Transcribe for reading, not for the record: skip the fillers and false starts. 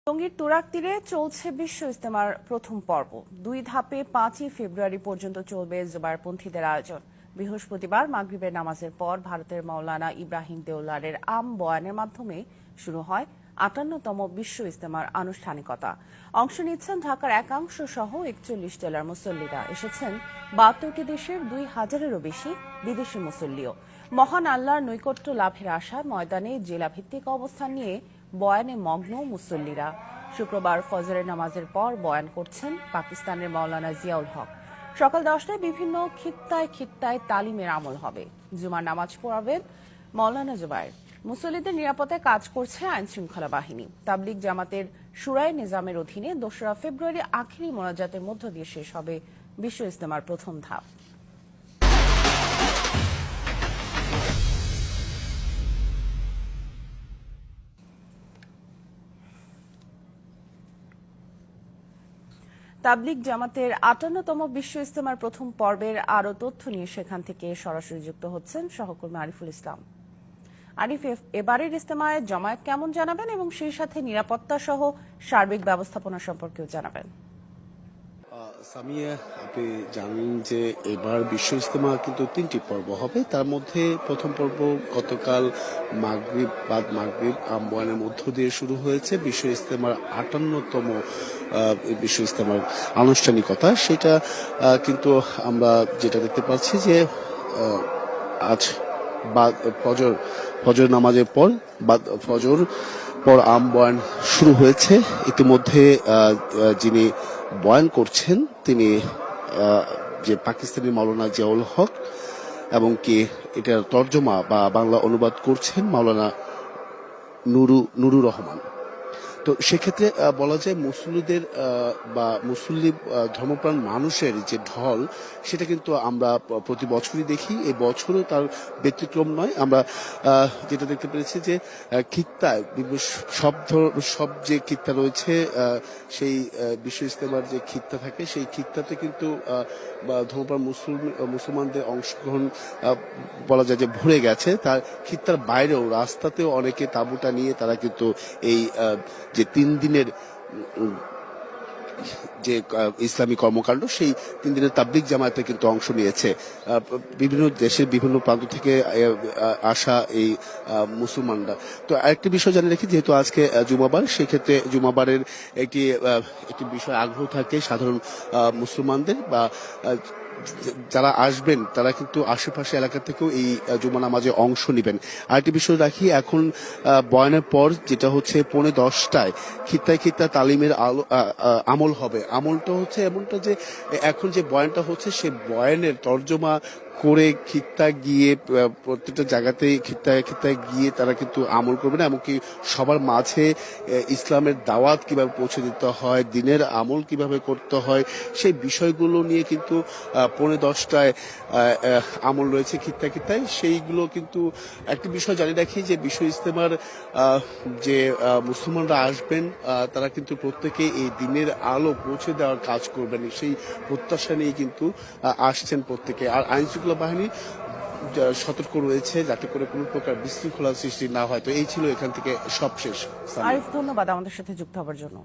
টঙ্গীর তুরাগ তীরে চলছে বিশ্ব ইজতেমার প্রথম পর্ব। 2 ধাপে 5ই ফেব্রুয়ারি পর্যন্ত চলবে জুবারপন্থীদের আয়োজন। বৃহস্পতিবার মাগরিবের নামাজের পর ভারতের মাওলানা ইব্রাহিম দেওলারের আম বয়ানের মাধ্যমে শুরু হয় 58তম বিশ্ব ইজতেমার আনুষ্ঠানিকতা। অংশ নিচ্ছেন ঢাকার একাংশ সহ 41 জেলার মুসল্লিরা। এসেছেন 72টি দেশের 2000-এরও বেশি বিদেশি মুসল্লিও। মহান আল্লাহর নৈকট্য লাভের আশায় ময়দানে জেলাভিত্তিক অবস্থান নিয়ে বয়ানে মগ্ন মুসল্লিরা। শুক্রবার ফজরের নামাজের পর বয়ান করছেন পাকিস্তানের মাওলানা জিয়াউল হক। সকাল 10টায় বিভিন্ন খিত্তায় খিত্তায় তালিমের আমল হবে। জুমার নামাজ পড়াবেন মাওলানা জুবায়ের। মুসল্লিদের নিরাপত্তায় কাজ করছে আইন শৃঙ্খলা বাহিনী। তাবলিগ জামাতের শুরায়ে নিজামের অধীনে 2রা ফেব্রুয়ারি আখিরি মোনাজাতের মধ্য দিয়ে শেষ হবে বিশ্ব ইজতেমার প্রথম ধাপ। তাবলিগ জামাতের 58তম বিশ্ব ইজতেমার প্রথম পর্বের আরও তথ্য নিয়ে সেখান থেকে সরাসরি যুক্ত হচ্ছেন সহকর্মী আরিফুল ইসলাম। আরিফ, এবারের ইজতেমায় জমায়েত কেমন জানাবেন এবং সেই সাথে নিরাপত্তা সহ সার্বিক ব্যবস্থাপনা সম্পর্কেও জানাবেন। সামিয়া, আপনি জানেন যে এবার বিশ্ব ইজতেমা কিন্তু 3টি পর্ব হবে। তার মধ্যে প্রথম পর্ব গতকাল মাগরিব আমবয়ানের মধ্য দিয়ে শুরু হয়েছে। বিশ্ব ইজতেমার 58তম বিশ্ব ইজতেমার আনুষ্ঠানিকতা, সেটা কিন্তু আমরা যেটা দেখতে পাচ্ছি যে আজ ফজর নামাজের পর ফজর পর বয়ান শুরু হয়েছে। ইতিমধ্যে যিনি বয়ান করছেন তিনি যে পাকিস্তানি মাওলানা জিয়াউল হক, এবং কি এটার তর্জমা বা বাংলা অনুবাদ করছেন মাওলানা নুরুর রহমান। তো সেক্ষেত্রে বলা যায় মুসল্লিদের বা মুসল্লি ধর্মপ্রাণ মানুষের যে ঢল, সেটা কিন্তু আমরা প্রতি বছরই দেখি। এই বছরও তার ব্যতিক্রম নয়। আমরা যেটা দেখতে পেরেছি যে খিত্তায় সব যে খিত্তা রয়েছে, সেই বিশ্ব ইজতেমার যে খিত্তা থাকে, সেই খিত্তাতে কিন্তু ধর্মপ্রাণ মুসলমানদের অংশগ্রহণ বলা যায় যে ভরে গেছে। তার খিত্তার বাইরেও রাস্তাতেও অনেকে তাঁবুটা নিয়ে তারা কিন্তু এই যে 3 দিনের যে ইসলামী কর্মকাণ্ড, সেই 3 দিনের তাবলিগ জামায়াতে কিন্তু অংশ নিয়েছে। বিভিন্ন দেশের বিভিন্ন প্রান্ত থেকে আসা এই মুসলমানরা। তো আরেকটি বিষয় জানিয়ে রাখি, যেহেতু আজকে জুমাবার, সেক্ষেত্রে জুমাবারের একটি বিষয় আগ্রহ থাকে সাধারণ মুসলমানদের, বা যারা আসবেন তারা কিন্তু আশেপাশে এলাকা থেকেও এই জুমা নামাজে অংশ নেবেন। আরেকটি বিষয় রাখি, এখন বয়ানের পর যেটা হচ্ছে 10:15টায় খিত্তায় তালিমের আমল হবে। আমলটা হচ্ছে এমনটা যে এখন যে বয়ানটা হচ্ছে, সে বয়ানের তর্জমা করে খিত্তা গিয়ে প্রত্যেকটা জায়গাতেই খিত্তায় গিয়ে তারা কিন্তু আমল করবে না, এমনকি সবার মাঝে ইসলামের দাওয়াত কিভাবে পৌঁছে দিতে হয়, দিনের আমল কিভাবে করতে হয়, সেই বিষয়গুলো নিয়ে কিন্তু 10:15টায় আমল রয়েছে খিত্তায়। সেইগুলো কিন্তু একটি বিষয় জানিয়ে রাখি যে বিশ্ব ইজতেমার যে মুসলমানরা আসবেন, তারা কিন্তু প্রত্যেকে এই দিনের আলো পৌঁছে দেওয়ার কাজ করবেন, সেই প্রত্যাশা নিয়ে কিন্তু আসছেন প্রত্যেকে। আর আইন শৃঙ্খলা বাহিনী সতর্ক রয়েছে যাতে করে কোনো প্রকার বিশৃঙ্খলা সৃষ্টি না হয়। তো এই ছিল এখান থেকে সবশেষ। আরিফ, ধন্যবাদ আমাদের সাথে যুক্ত হওয়ার জন্য।